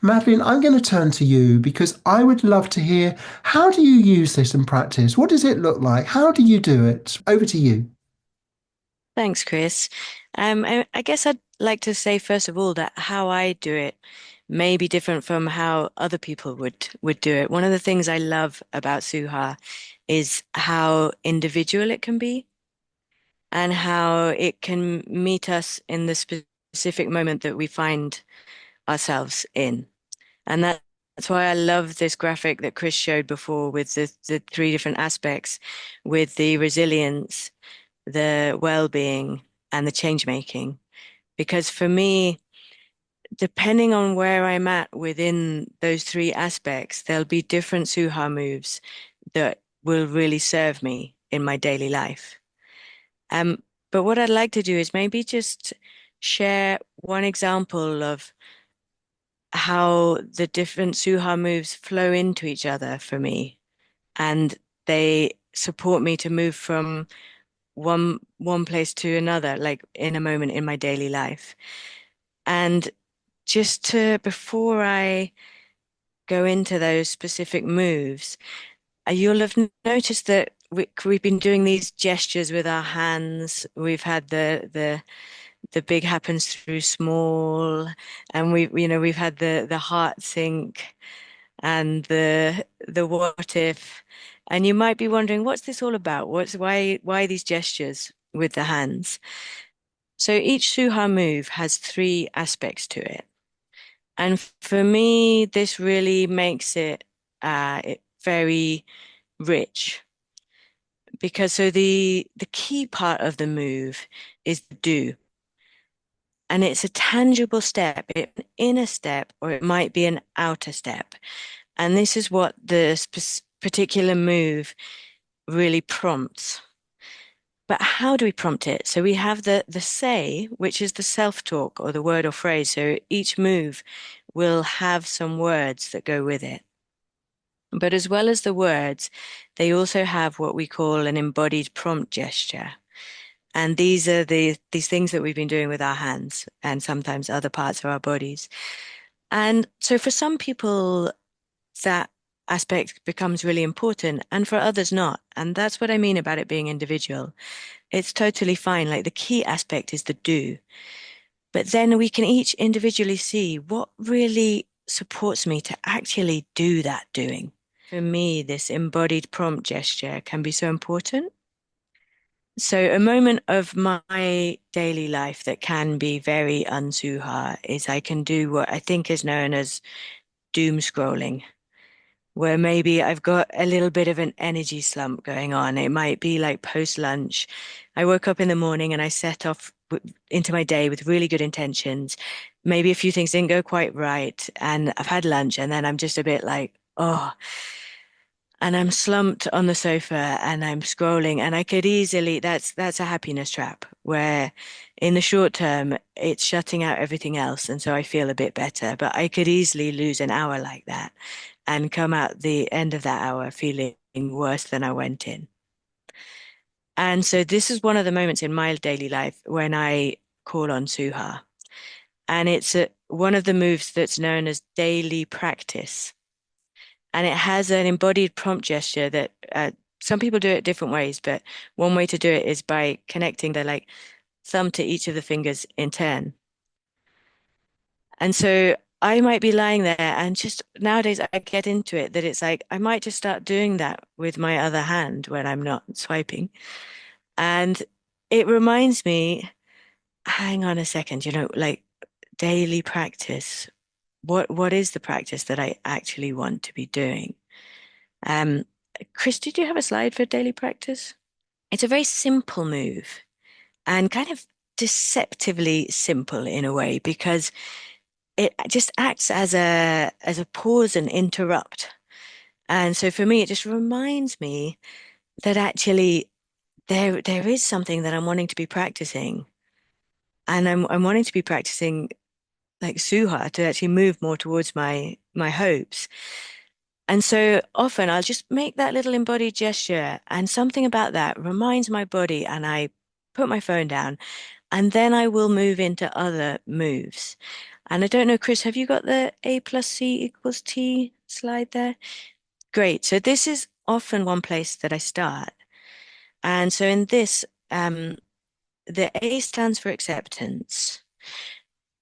Madeline, I'm going to turn to you because I would love to hear, how do you use this in practice? What does it look like? How do you do it? Over to you. Thanks, Chris. I guess I'd like to say first of all that how I do it may be different from how other people would do it. One of the things I love about Suha is how individual it can be and how it can meet us in the specific moment that we find ourselves in. And that's why I love this graphic that Chris showed before with the three different aspects, with the resilience, the well-being, and the change making. Because for me, depending on where I'm at within those three aspects, there'll be different Suha moves that will really serve me in my daily life. Um, but what I'd like to do is maybe just share one example of how the different Suha moves flow into each other for me, and they support me to move from one place to another, like in a moment in my daily life. And just to before I go into those specific moves, you'll have noticed that we've been doing these gestures with our hands. We've had the big happens through small, and we've had the heart sink and the what if. And you might be wondering, what's this all about? Why these gestures with the hands? So each Suha move has three aspects to it. And for me, this really makes it very rich because so the key part of the move is the do. And it's a tangible step, an inner step, or it might be an outer step. And this is what the particular move really prompts. But how do we prompt it? So we have the say, which is the self-talk or the word or phrase. So each move will have some words that go with it. But as well as the words, they also have what we call an embodied prompt gesture. And these are these things that we've been doing with our hands and sometimes other parts of our bodies. And so for some people, that aspect becomes really important, and for others not. And that's what I mean about it being individual. It's totally fine. Like the key aspect is the do. But then we can each individually see what really supports me to actually do that doing. For me, this embodied prompt gesture can be so important. So a moment of my daily life that can be very unsuha is I can do what I think is known as doom scrolling, where maybe I've got a little bit of an energy slump going on. It might be like post lunch. I woke up in the morning and I set off into my day with really good intentions. Maybe a few things didn't go quite right, and I've had lunch, and then I'm just a bit like, oh, and I'm slumped on the sofa and I'm scrolling, and I could easily, that's a happiness trap where in the short term it's shutting out everything else, and so I feel a bit better, but I could easily lose an hour like that and come out the end of that hour feeling worse than I went in. And so this is one of the moments in my daily life when I call on Suha. And it's one of the moves that's known as daily practice. And it has an embodied prompt gesture that some people do it different ways, but one way to do it is by connecting the like thumb to each of the fingers in turn. And so I might be lying there and just nowadays I get into it that it's like I might just start doing that with my other hand when I'm not swiping. And it reminds me, hang on a second, like daily practice. What is the practice that I actually want to be doing? Um, Chris, did you have a slide for daily practice? It's a very simple move and kind of deceptively simple in a way because it just acts as a pause and interrupt. And so for me, it just reminds me that actually there is something that I'm wanting to be practicing. And I'm wanting to be practicing like Suha to actually move more towards my hopes. And so often I'll just make that little embodied gesture, and something about that reminds my body, and I put my phone down, and then I will move into other moves. And I don't know, Chris, have you got the A plus C equals T slide there? Great. So this is often one place that I start. And so in this, the A stands for acceptance.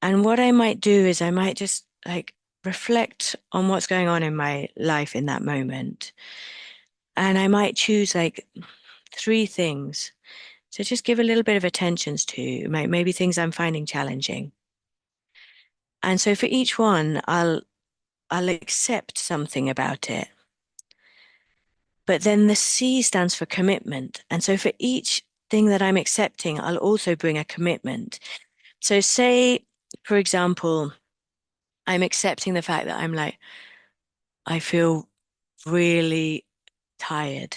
And what I might do is I might just like reflect on what's going on in my life in that moment. And I might choose like three things. So just give a little bit of attention to maybe things I'm finding challenging. And so for each one, I'll accept something about it. But then the C stands for commitment. And so for each thing that I'm accepting, I'll also bring a commitment. So say, for example, I'm accepting the fact that I'm like, I feel really tired.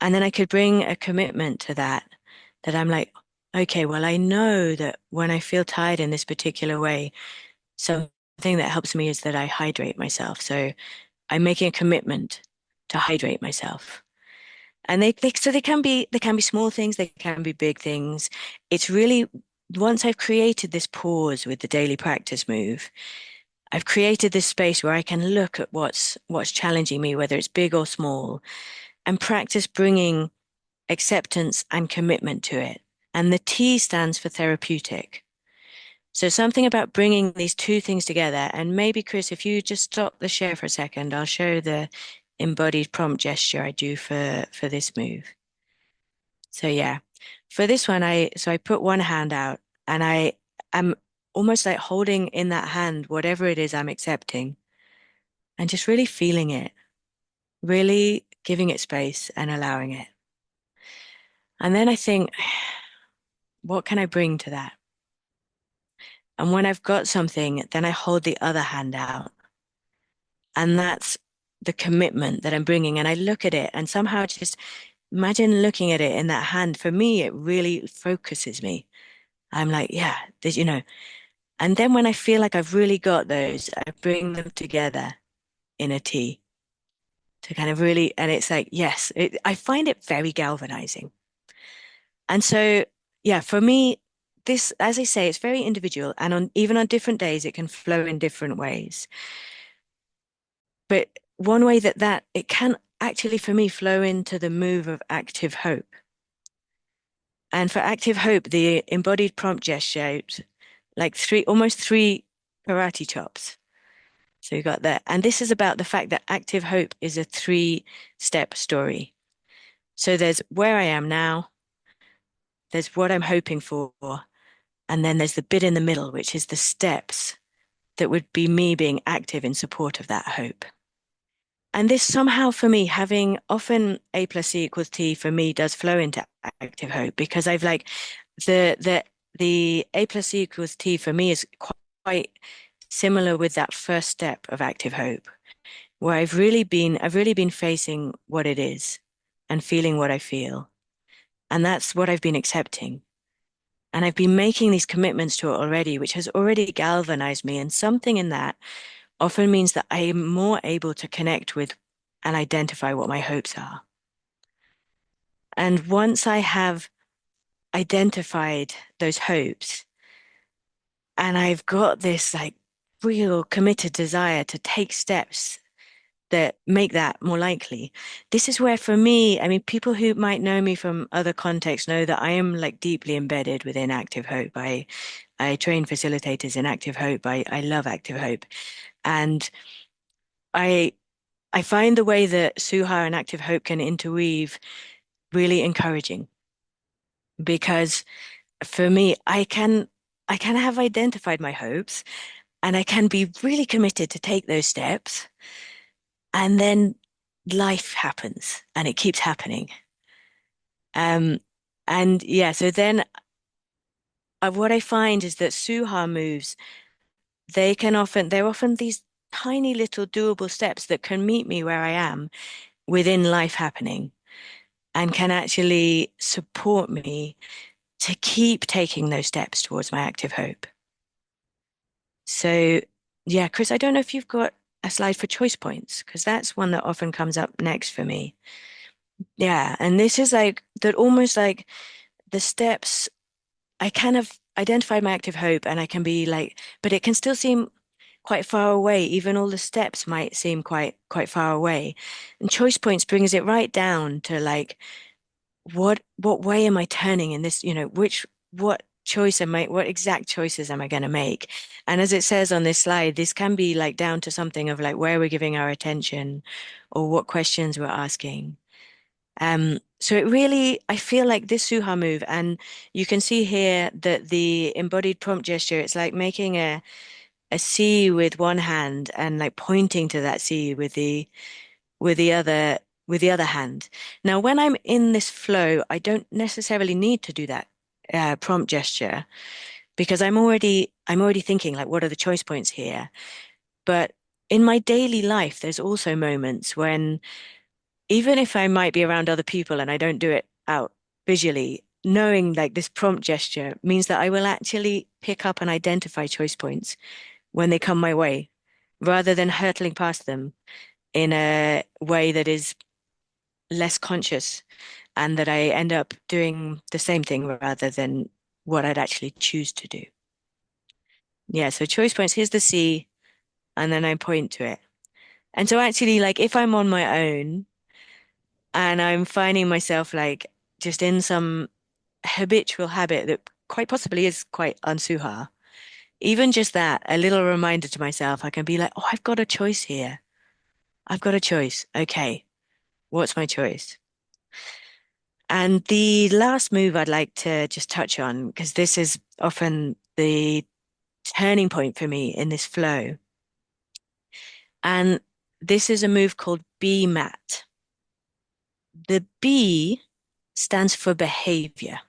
And then I could bring a commitment to that, that I'm like, okay, well, I know that when I feel tired in this particular way, something that helps me is that I hydrate myself. So I'm making a commitment to hydrate myself. And they can be small things, they can be big things. It's really once I've created this pause with the daily practice move, I've created this space where I can look at what's challenging me, whether it's big or small, and practice bringing acceptance and commitment to it. And the T stands for therapeutic. So something about bringing these two things together. And maybe, Chris, if you just stop the share for a second, I'll show the embodied prompt gesture I do for this move. So yeah, for this one, I put one hand out and I am almost like holding in that hand whatever it is I'm accepting and just really feeling it, really giving it space and allowing it. And then I think, what can I bring to that? And when I've got something, then I hold the other hand out. And that's the commitment that I'm bringing. And I look at it and somehow just imagine looking at it in that hand. For me, it really focuses me. I'm like, yeah, and then when I feel like I've really got those, I bring them together in a tea to kind of really, and it's like, yes, I find it very galvanizing. And so, yeah, for me, this, as I say, it's very individual, and even on different days, it can flow in different ways. But one way that it can actually, for me, flow into the move of active hope. And for active hope, the embodied prompt gesture, like almost three karate chops. So you got that. And this is about the fact that active hope is a three-step story. So there's where I am now, there's what I'm hoping for, and then there's the bit in the middle, which is the steps that would be me being active in support of that hope. And this somehow for me, having often A plus C equals T for me does flow into active hope because I've like the A plus C equals T for me is quite similar with that first step of active hope, where I've really been facing what it is and feeling what I feel. And that's what I've been accepting. And I've been making these commitments to it already, which has already galvanized me. And something in that often means that I am more able to connect with and identify what my hopes are. And once I have identified those hopes, and I've got this like real committed desire to take steps that make that more likely. This is where, for me, I mean, people who might know me from other contexts know that I am like deeply embedded within Active Hope. I train facilitators in Active Hope. I love Active Hope. And I I find the way that Suha and Active Hope can interweave really encouraging because for me, I can have identified my hopes and I can be really committed to take those steps. And then life happens and it keeps happening. Um, and yeah, so then what I find is that Suha moves, they're often these tiny little doable steps that can meet me where I am within life happening and can actually support me to keep taking those steps towards my active hope. So yeah, Chris, I don't know if you've got a slide for choice points, because that's one that often comes up next for me. Yeah, and this is like that almost like the steps I kind of identified my active hope and I can be like, but it can still seem quite far away. Even all the steps might seem quite far away. And choice points brings it right down to like, what way am I turning in this, what choice am I, what exact choices am I going to make? And as it says on this slide, this can be like down to something of like where we're giving our attention or what questions we're asking. So it really, I feel like this Suha move, and you can see here that the embodied prompt gesture, it's like making a C with one hand and like pointing to that C with the other with the other hand. Now, when I'm in this flow, I don't necessarily need to do that prompt gesture because I'm already thinking like, what are the choice points here? But in my daily life, there's also moments when even if I might be around other people and I don't do it out visually, knowing like this prompt gesture means that I will actually pick up and identify choice points when they come my way, rather than hurtling past them in a way that is less conscious and that I end up doing the same thing rather than what I'd actually choose to do. Yeah, so choice points, here's the C, and then I point to it. And so actually, like if I'm on my own and I'm finding myself like just in some habitual habit that quite possibly is quite unsuha, even just that, a little reminder to myself, I can be like, oh, I've got a choice here. I've got a choice. Okay, what's my choice? And the last move I'd like to just touch on, because this is often the turning point for me in this flow. And this is a move called B mat. The B stands for behavior.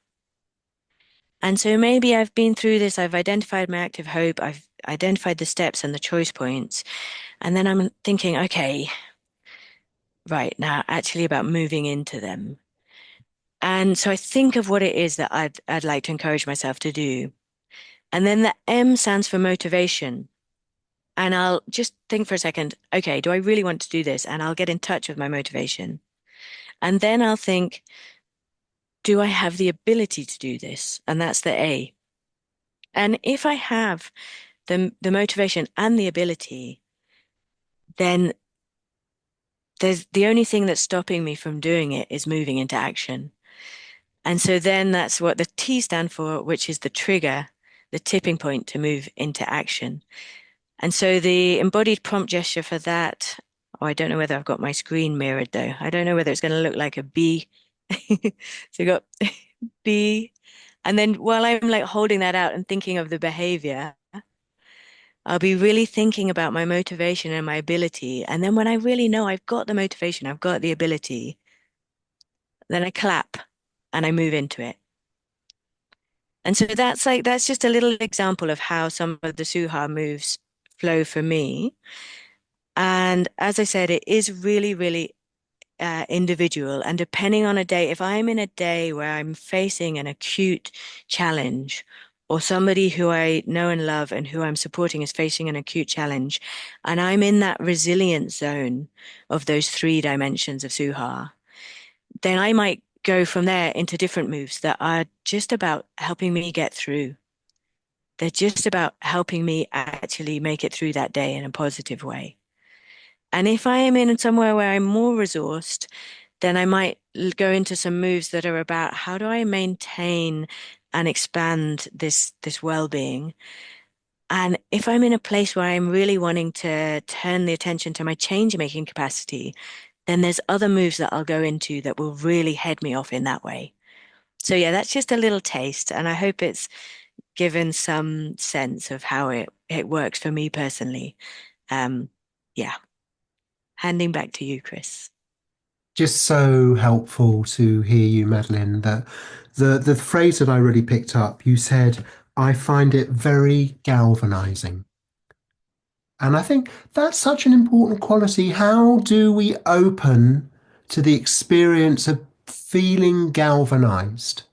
And so maybe I've been through this, I've identified my active hope, I've identified the steps and the choice points, and then I'm thinking, okay, right now, actually about moving into them. And so I think of what it is that I'd like to encourage myself to do. And then the M stands for motivation. And I'll just think for a second, okay, do I really want to do this? And I'll get in touch with my motivation. And then I'll think, do I have the ability to do this? And that's the A. And if I have the motivation and the ability, then there's the only thing that's stopping me from doing it is moving into action. And so then that's what the T stand for, which is the trigger, the tipping point to move into action. And so the embodied prompt gesture for that, oh, I don't know whether I've got my screen mirrored though. I don't know whether it's going to look like a B. So you got B. And then while I'm like holding that out and thinking of the behavior, I'll be really thinking about my motivation and my ability. And then when I really know I've got the motivation, I've got the ability, then I clap and I move into it. And so that's just a little example of how some of the Suha moves flow for me. And as I said, it is really, really individual. And depending on a day, if I'm in a day where I'm facing an acute challenge, or somebody who I know and love and who I'm supporting is facing an acute challenge, and I'm in that resilient zone of those three dimensions of Suha, then I might go from there into different moves that are just about helping me get through. They're just about helping me actually make it through that day in a positive way. And if I am in somewhere where I'm more resourced, then I might go into some moves that are about how do I maintain and expand this well-being. And if I'm in a place where I'm really wanting to turn the attention to my change-making capacity, then there's other moves that I'll go into that will really head me off in that way. So yeah, that's just a little taste, and I hope it's given some sense of how it works for me personally. Um, yeah, handing back to you, Chris. Just so helpful to hear you, Madeline, that the phrase that I really picked up, you said, I find it very galvanizing. And I think that's such an important quality. How do we open to the experience of feeling galvanized,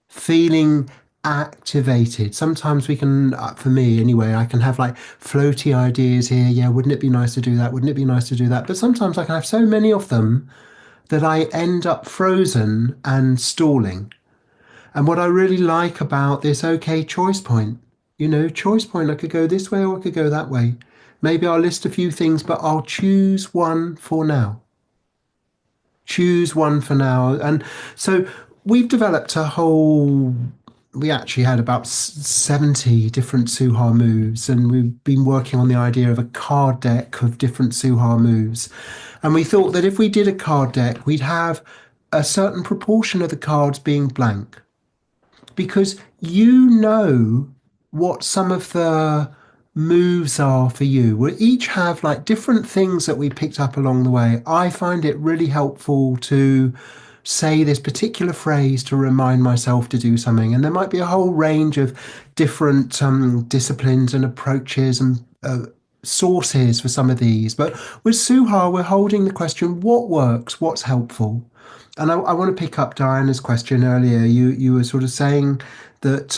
feeling activated? Sometimes we can, for me anyway, I can have like floaty ideas here. Yeah, wouldn't it be nice to do that? Wouldn't it be nice to do that? But sometimes I can have so many of them that I end up frozen and stalling. And what I really like about this okay choice point, choice point, I could go this way or I could go that way. Maybe I'll list a few things, but I'll choose one for now. Choose one for now. And so we've developed we actually had about 70 different Suha moves, and we've been working on the idea of a card deck of different Suha moves. And we thought that if we did a card deck, we'd have a certain proportion of the cards being blank because you know what some of the moves are for you. We each have like different things that we picked up along the way. I find it really helpful to say this particular phrase to remind myself to do something. And there might be a whole range of different disciplines and approaches and sources for some of these. But with Suha, we're holding the question, what works? What's helpful? And I want to pick up Diana's question earlier. You were sort of saying that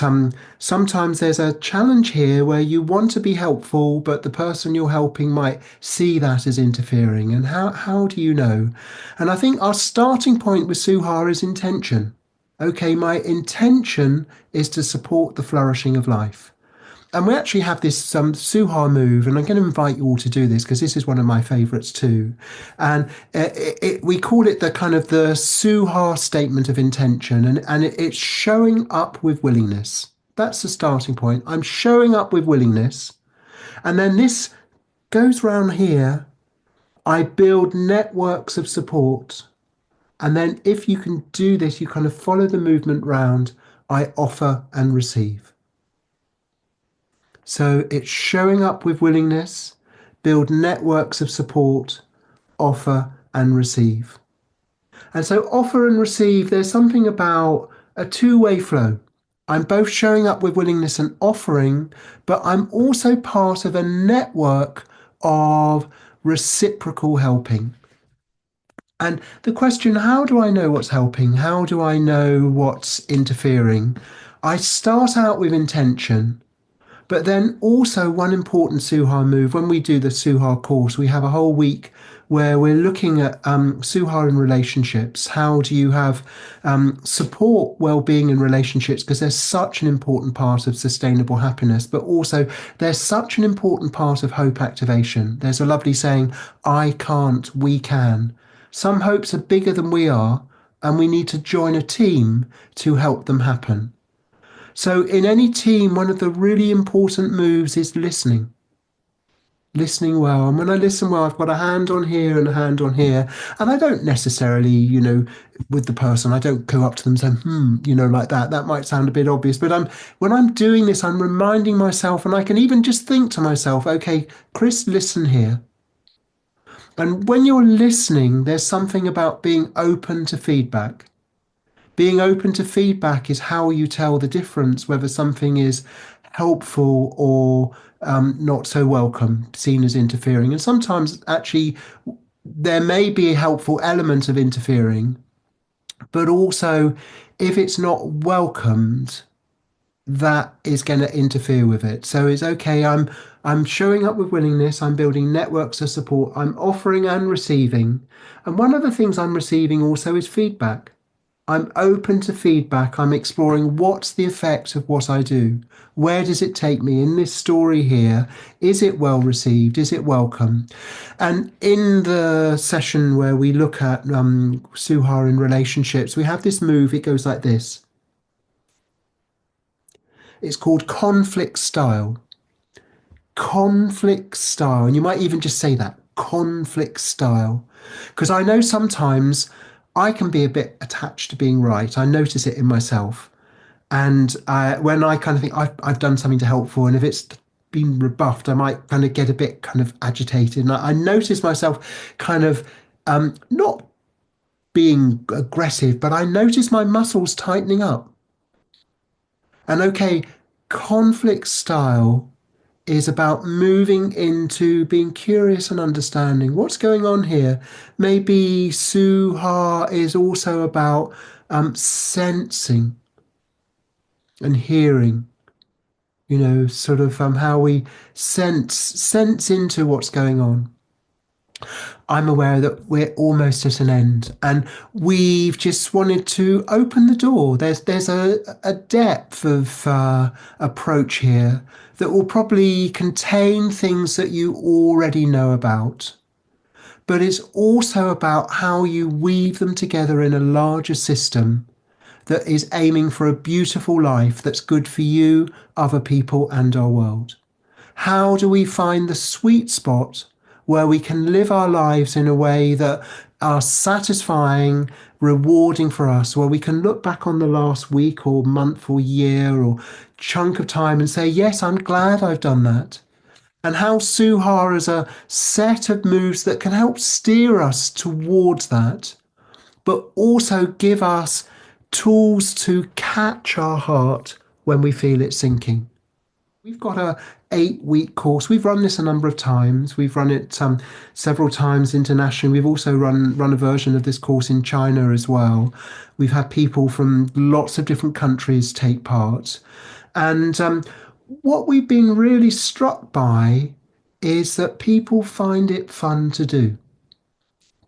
sometimes there's a challenge here where you want to be helpful, but the person you're helping might see that as interfering. And how do you know? And I think our starting point with Suha is intention. Okay, my intention is to support the flourishing of life. And we actually have this Suha move, and I'm going to invite you all to do this because this is one of my favorites too. And we call it the kind of the Suha statement of intention, and it's showing up with willingness. That's the starting point. I'm showing up with willingness. And then this goes round here. I build networks of support. And then if you can do this, you kind of follow the movement round. I offer and receive. So it's showing up with willingness, build networks of support, offer and receive. And so offer and receive, there's something about a two-way flow. I'm both showing up with willingness and offering, but I'm also part of a network of reciprocal helping. And the question, how do I know what's helping? How do I know what's interfering? I start out with intention. But then also one important Suha move, when we do the Suha course, we have a whole week where we're looking at Suha in relationships. How do you have support well-being in relationships? Because there's such an important part of sustainable happiness, but also there's such an important part of hope activation. There's a lovely saying, I can't, we can. Some hopes are bigger than we are, and we need to join a team to help them happen. So, in any team, one of the really important moves is listening. Listening well. And when I listen well, I've got a hand on here and a hand on here. And I don't necessarily, with the person, I don't go up to them saying, like that. That might sound a bit obvious. But when I'm doing this, I'm reminding myself, and I can even just think to myself, okay, Chris, listen here. And when you're listening, there's something about being open to feedback. Being open to feedback is how you tell the difference whether something is helpful or not so welcome, seen as interfering. And sometimes actually there may be a helpful element of interfering, but also if it's not welcomed, that is going to interfere with it. So it's okay. I'm showing up with willingness. I'm building networks of support. I'm offering and receiving. And one of the things I'm receiving also is feedback. I'm open to feedback. I'm exploring what's the effect of what I do. Where does it take me in this story here? Is it well received? Is it welcome? And in the session where we look at Suha in relationships, we have this move. It goes like this. It's called conflict style. Conflict style. And you might even just say that, conflict style. Because I know sometimes I can be a bit attached to being right. I notice it in myself. And when I kind of think I've done something to helpful, and if it's been rebuffed, I might kind of get a bit kind of agitated. And I notice myself kind of not being aggressive, but I notice my muscles tightening up. And okay, conflict style is about moving into being curious and understanding what's going on here. Maybe Suha is also about sensing and hearing, sort of how we sense into what's going on. I'm aware that we're almost at an end, and we've just wanted to open the door. There's a depth of approach here that will probably contain things that you already know about, but it's also about how you weave them together in a larger system that is aiming for a beautiful life that's good for you, other people, and our world. How do we find the sweet spot where we can live our lives in a way that are satisfying, rewarding for us, where we can look back on the last week or month or year or chunk of time and say, yes, I'm glad I've done that. And how Suha is a set of moves that can help steer us towards that, but also give us tools to catch our heart when we feel it sinking. We've got a 8 week course. We've run this a number of times. We've run it several times internationally. We've also run a version of this course in China as well. We've had people from lots of different countries take part. And what we've been really struck by is that people find it fun to do.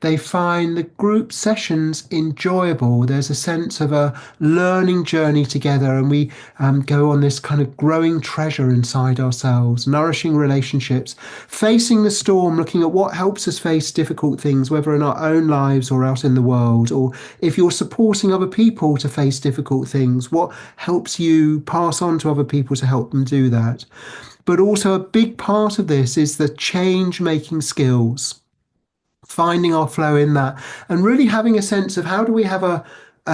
They find the group sessions enjoyable. There's a sense of a learning journey together, and we go on this kind of growing treasure inside ourselves, nourishing relationships, facing the storm, looking at what helps us face difficult things, whether in our own lives or out in the world, or if you're supporting other people to face difficult things, what helps you pass on to other people to help them do that. But also, a big part of this is the change making skills, finding our flow in that, and really having a sense of how do we have a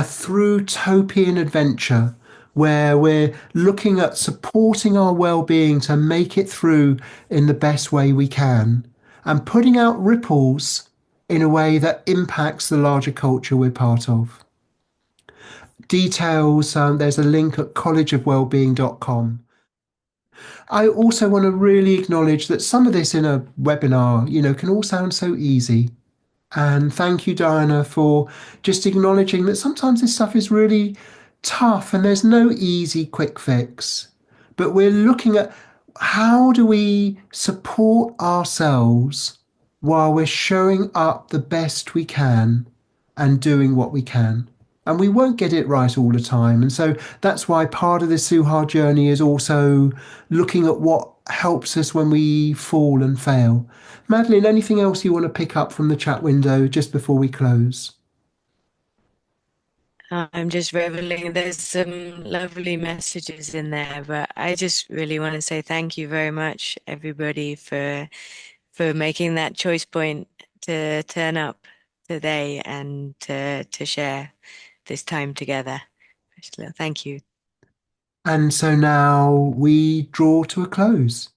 through topian adventure where we're looking at supporting our well-being to make it through in the best way we can, and putting out ripples in a way that impacts the larger culture we're part of. Details, there's a link at collegeofwellbeing.com. I also want to really acknowledge that some of this in a webinar, can all sound so easy. And thank you, Diana, for just acknowledging that sometimes this stuff is really tough and there's no easy quick fix. But we're looking at how do we support ourselves while we're showing up the best we can and doing what we can. And we won't get it right all the time. And so that's why part of this Suha journey is also looking at what helps us when we fall and fail. Madeleine, anything else you want to pick up from the chat window just before we close? I'm just reveling. There's some lovely messages in there, but I just really want to say thank you very much, everybody, for making that choice point to turn up today and to share this time together. Thank you. And so now we draw to a close.